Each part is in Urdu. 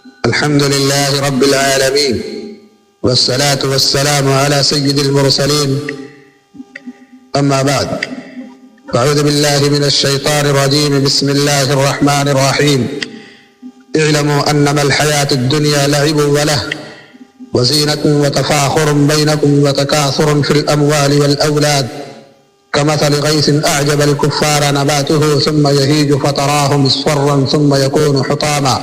الحمد لله رب العالمين والصلاة والسلام على سيد المرسلين. أما بعد، أعوذ بالله من الشيطان الرجيم. بسم الله الرحمن الرحيم. اعلموا أنما الحياة الدنيا لعب وله وزينة وتفاخر بينكم وتكاثر في الأموال والأولاد كمثل غيث أعجب الكفار نباته ثم يهيج فتراه مصفرا ثم يكون حطاما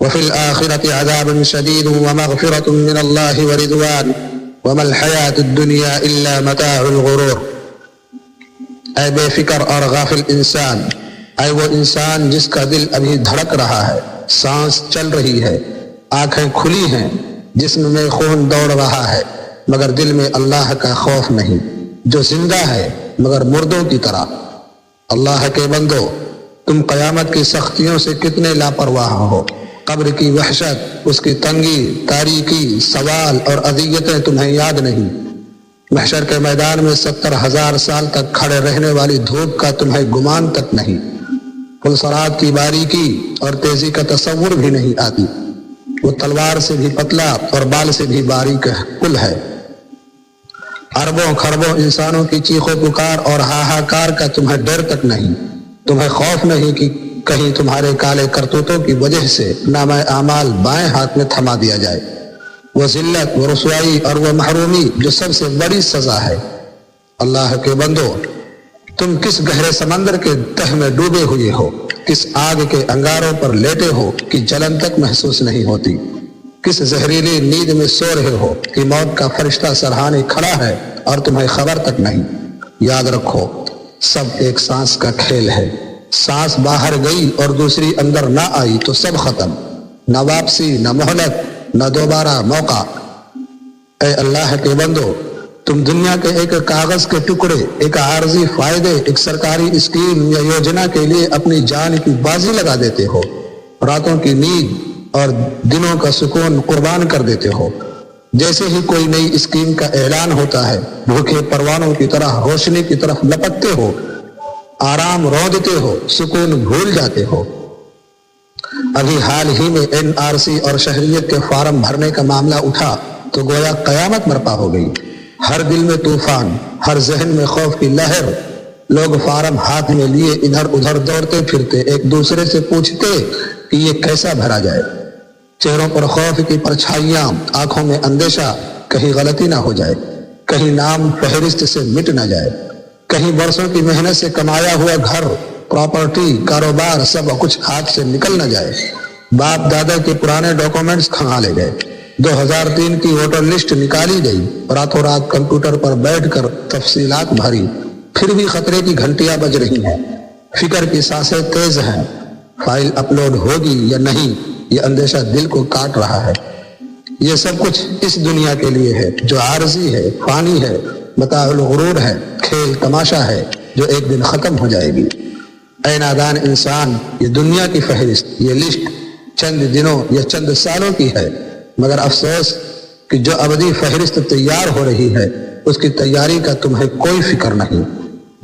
وفي الآخرة عذاب شديد ومغفرة من الله ورضوان وما الحياة الدنيا إلا متاع الغرور. اے بے فکر اور غافل انسان، اے وہ انسان جس کا دل ابھی دھڑک رہا ہے، سانس چل رہی ہے، آنکھیں کھلی ہیں، جسم میں خون دوڑ رہا ہے، مگر دل میں اللہ کا خوف نہیں، جو زندہ ہے مگر مردوں کی طرح. اللہ کے بندو، تم قیامت کی سختیوں سے کتنے لاپرواہ ہو. قبر کی وحشت، اس کی تنگی، تاریکی، سوال اور اذیتیں تمہیں یاد نہیں. محشر کے میدان میں 70,000 سال تک کھڑے رہنے والی دھوپ کا تمہیں گمان تک نہیں. پلسرات کی باریکی اور تیزی کا تصور بھی نہیں آتی. وہ تلوار سے بھی پتلا اور بال سے بھی باریک پل ہے. اربوں خربوں انسانوں کی چیخ و پکار اور ہاہاکار کا تمہیں ڈر تک نہیں. تمہیں خوف نہیں کہ کہیں تمہارے کالے کرتوتوں کی وجہ سے نامہ اعمال بائیں ہاتھ میں تھما دیا جائے. وہ ذلت، وہ رسوائی اور وہ محرومی جو سب سے بڑی سزا ہے. اللہ کے بندو، تم کس گہرے سمندر کے تہ میں ڈوبے ہوئے ہو، کس آگ کے انگاروں پر لیٹے ہو کہ جلن تک محسوس نہیں ہوتی، کس زہریلی نیند میں سو رہے ہو کہ موت کا فرشتہ سرہانے کھڑا ہے اور تمہیں خبر تک نہیں. یاد رکھو، سب ایک سانس کا کھیل ہے. سانس باہر گئی اور دوسری اندر نہ آئی تو سب ختم. نہ واپسی، نہ مہلت، نہ دوبارہ موقع. اے اللہ کے بندو، تم دنیا کے ایک کاغذ کے ٹکڑے، ایک عارضی فائدے، ایک سرکاری اسکیم یا یوجنا کے لیے اپنی جان کی بازی لگا دیتے ہو. راتوں کی نیند اور دنوں کا سکون قربان کر دیتے ہو. جیسے ہی کوئی نئی اسکیم کا اعلان ہوتا ہے، بھوکے پروانوں کی طرح روشنی کی طرف لپکتے ہو، آرام روندتے ہو، سکون بھول جاتے ہو. ابھی حال ہی میں NRC اور شہریت کے فارم بھرنے کا معاملہ اٹھا تو گویا قیامت برپا ہو گئی. ہر دل میں طوفان، ہر ذہن میں خوف کی لہر. لوگ فارم ہاتھ میں لیے ادھر ادھر دوڑتے پھرتے، ایک دوسرے سے پوچھتے کہ یہ کیسا بھرا جائے. چہروں پر خوف کی پرچھائیاں، آنکھوں میں اندیشہ، کہیں غلطی نہ ہو جائے، کہیں نام فہرست سے مٹ نہ جائے، کہیں برسوں کی محنت سے کمایا ہوا گھر، پراپرٹی، کاروبار سب کچھ ہاتھ سے نکل نہ جائے. باپ دادا کے پرانے ڈاکومنٹس کھنگالے گئے، 2003 کی ووٹر لسٹ نکالی گئی، راتوں رات کمپیوٹر پر بیٹھ کر تفصیلات بھری، پھر بھی خطرے کی گھنٹیاں بج رہی ہیں. فکر کی سانسیں تیز ہیں. فائل اپلوڈ ہوگی یا نہیں، یہ اندیشہ دل کو کاٹ رہا ہے. یہ سب کچھ اس دنیا کے لیے ہے جو عارضی ہے، فانی ہے، متاع الغرور ہے، کھیل تماشا ہے جو ایک دن ختم ہو جائے گی. اے نادان انسان، یہ دنیا کی فہرست، یہ لسٹ چند دنوں یا چند سالوں کی ہے، مگر افسوس کہ جو ابدی فہرست تیار ہو رہی ہے اس کی تیاری کا تمہیں کوئی فکر نہیں.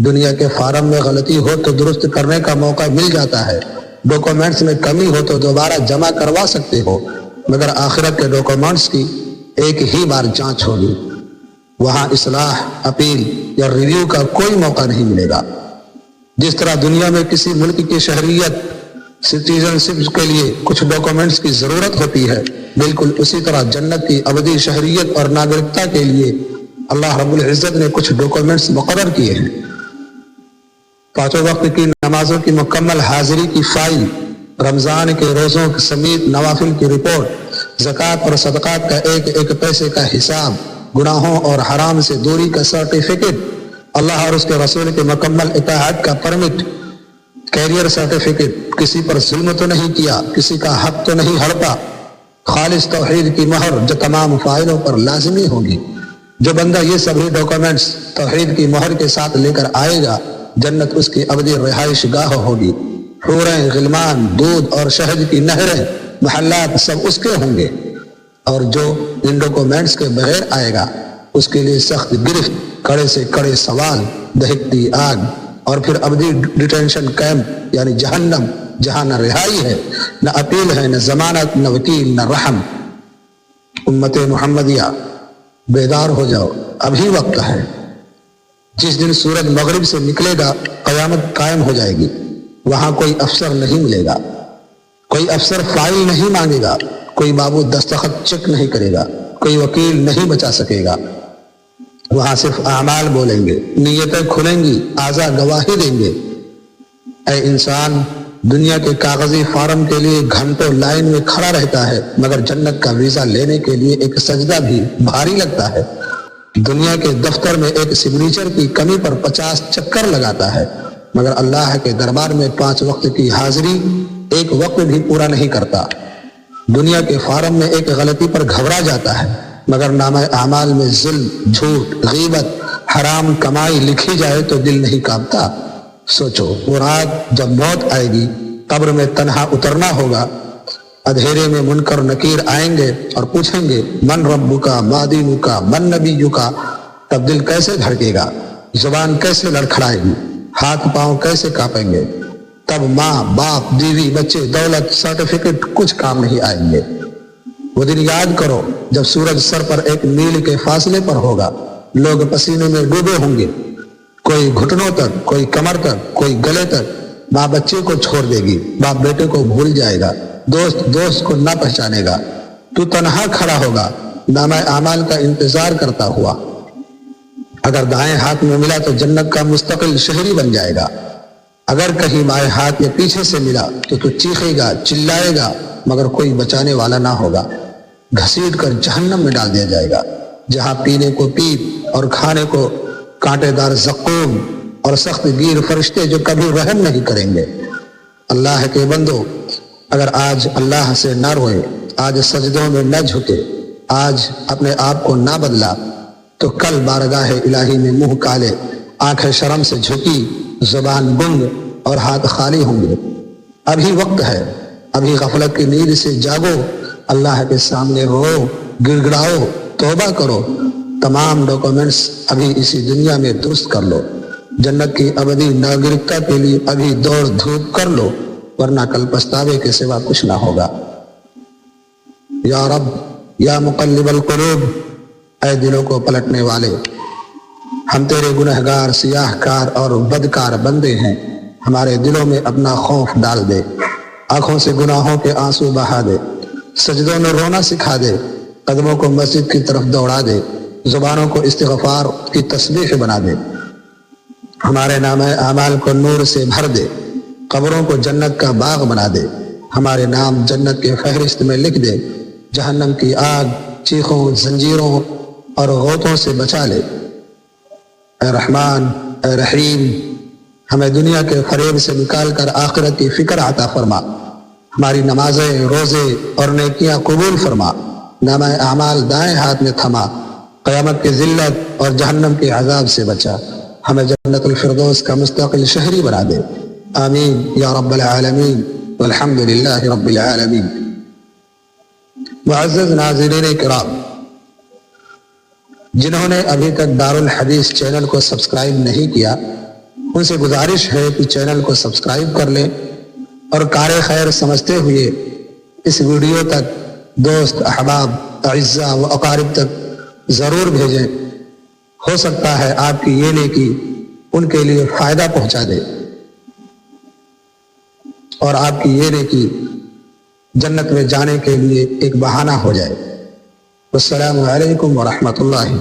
دنیا کے فارم میں غلطی ہو تو درست کرنے کا موقع مل جاتا ہے. ڈاکومنٹس میں کمی ہو تو دوبارہ جمع کروا سکتے ہو، مگر آخرت کے ڈاکومنٹس کی ایک ہی بار جانچ ہوگی. وہاں اصلاح، اپیل یا ریویو کا کوئی موقع نہیں ملے گا. جس طرح دنیا میں کسی ملک کی شہریت، سٹیزن شپ کے لیے کچھ ڈاکومنٹس کی ضرورت ہوتی ہے، بالکل اسی طرح جنت کی ابدی شہریت اور ناگرکتا کے لیے اللہ رب العزت نے کچھ ڈاکومنٹس مقرر کیے ہیں. 5 وقت کی نمازوں کی مکمل حاضری کی فائل، رمضان کے روزوں سمیت نوافل کی رپورٹ، زکوٰۃ اور صدقات کا ایک ایک پیسے کا حساب، گناہوں اور حرام سے دوری کا سرٹیفکیٹ، اللہ اور اس کے رسول کے مکمل اطاعت کا پرمٹ، کیریئر سرٹیفکیٹ، کسی پر ظلم تو نہیں کیا، کسی کا حق تو نہیں ہڑپا، خالص توحید کی مہر جو تمام فائلوں پر لازمی ہوگی. جو بندہ یہ سبھی ڈاکومنٹس توحید کی مہر کے ساتھ لے کر آئے گا، جنت اس کی ابدی رہائش گاہ ہوگی. حوریں، غلمان، دودھ اور شہد کی نہریں، محلات سب اس کے ہوں گے. اور جو ان ڈاکومنٹس کے بغیر آئے گا اس کے لیے سخت گرفت، کڑے سے کڑے سوال، دہکتی آگ اور پھر ابدی ڈیٹینشن کیمپ یعنی جہنم، جہاں نہ رہائی ہے نہ اپیل ہے، نہ ضمانت، نہ وکیل، نہ رحم۔ امت محمدیہ بیدار ہو جاؤ، ابھی وقت ہے۔ جس دن سورج مغرب سے نکلے گا قیامت قائم ہو جائے گی، وہاں کوئی افسر نہیں ملے گا، کوئی افسر فائل نہیں مانگے گا، کوئی بابو دستخط چیک نہیں کرے گا، کوئی وکیل نہیں بچا سکے گا۔ وہاں صرف اعمال بولیں گے، نیتیں کھلیں گی، اعضاء گواہی دیں گے۔ اے انسان، دنیا کے کاغذی فارم کے لیے گھنٹوں لائن میں کھڑا رہتا ہے، مگر جنت کا ویزا لینے کے لیے ایک سجدہ بھی بھاری لگتا ہے۔ دنیا کے دفتر میں ایک سگنیچر کی کمی پر 50 چکر لگاتا ہے، مگر اللہ کے دربار میں 5 وقت کی حاضری ایک وقت بھی پورا نہیں کرتا۔ دنیا کے فارم میں ایک غلطی پر گھبرا جاتا ہے، مگر نامہ اعمال میں ظلم، جھوٹ، غیبت، حرام کمائی لکھی جائے تو دل نہیں کانپتا۔ سوچو، وہ رات جب موت آئے گی، قبر میں تنہا اترنا ہوگا، اندھیرے میں منکر نکیر آئیں گے اور پوچھیں گے من ربکا، ما دینکا، من نبیکا، تب دل کیسے دھڑکے گا، زبان کیسے لڑکھڑائے گی، ہاتھ پاؤں کیسے کانپیں گے؟ تب ماں، باپ، بیوی، بچے، دولت، سرٹیفکیٹ کچھ کام نہیں آئیں گے۔ وہ دن یاد کرو جب سورج سر پر 1 میل کے فاصلے پر ہوگا، لوگ پسینے میں ڈوبے ہوں گے، کوئی گھٹنوں تک، کوئی کمر تک، کوئی گلے تک۔ ماں بچے کو چھوڑ دے گی، باپ بیٹے کو بھول جائے گا، دوست کو نہ پہچانے گا۔ تو تنہا کھڑا ہوگا نامہ اعمال کا انتظار کرتا ہوا۔ اگر دائیں ہاتھ میں ملا تو جنت کا مستقل شہری بن جائے گا، اگر کہیں بائیں ہاتھ یا پیچھے سے ملا تو چیخے گا، چلائے گا، مگر کوئی بچانے والا نہ ہوگا۔ گھسیٹ کر جہنم میں ڈال دیا جائے گا، جہاں پینے کو پیپ اور کھانے کو کانٹے دار زقوم اور سخت گیر فرشتے جو کبھی رحم نہیں کریں گے۔ اللہ کے بندو، اگر آج اللہ سے نہ روئے، آج سجدوں میں نہ جھکے، آج اپنے آپ کو نہ بدلا، تو کل بارگاہ الہی میں منہ کالے، آنکھیں شرم سے جھکی، زبان گنگ اور ہاتھ خالی ہوں گے۔ ابھی وقت ہے، ابھی غفلت کی نیند سے جاگو، اللہ کے سامنے رو، گڑ گڑاؤ، توبہ کرو، تمام ڈاکومنٹس ابھی اسی دنیا میں درست کر لو، جنت کی ابدی ناگرکتا کے لیے ابھی دوڑ دھوپ کر لو، ورنہ کل پچھتاوے کے سوا کچھ نہ ہوگا۔ یا رب، یا مقلب القلوب، اے دلوں کو پلٹنے والے، ہم تیرے گنہگار، سیاہ کار اور بدکار بندے ہیں، ہمارے دلوں میں اپنا خوف ڈال دے، آنکھوں سے گناہوں کے آنسو بہا دے، سجدوں میں رونا سکھا دے، قدموں کو مسجد کی طرف دوڑا دے، زبانوں کو استغفار کی تسبیح بنا دے، ہمارے نامہ اعمال کو نور سے بھر دے، قبروں کو جنت کا باغ بنا دے، ہمارے نام جنت کے فہرست میں لکھ دے، جہنم کی آگ، چیخوں، زنجیروں اور غوطوں سے بچا لے۔ اے رحمان، اے رحیم، ہمیں دنیا کے فریب سے نکال کر آخرت کی فکر عطا فرما، ہماری نمازیں، روزے اور نیکیاں قبول فرما، نامہ اعمال دائیں ہاتھ میں تھما، قیامت کی ذلت اور جہنم کے عذاب سے بچا، ہمیں جنت الفردوس کا مستقل شہری بنا دے۔ آمین یا رب العالمین، والحمد للہ رب العالمین۔ معزز ناظرین کرام، جنہوں نے ابھی تک دارالحدیث چینل کو سبسکرائب نہیں کیا، ان سے گزارش ہے کہ چینل کو سبسکرائب کر لیں اور کار خیر سمجھتے ہوئے اس ویڈیو تک دوست، احباب، اعزاء و اقارب تک ضرور بھیجیں۔ ہو سکتا ہے آپ کی یہ نیکی ان کے لیے فائدہ پہنچا دے اور آپ کی یہ نیکی جنت میں جانے کے لیے ایک بہانہ ہو جائے۔ السلام علیکم ورحمۃ اللہ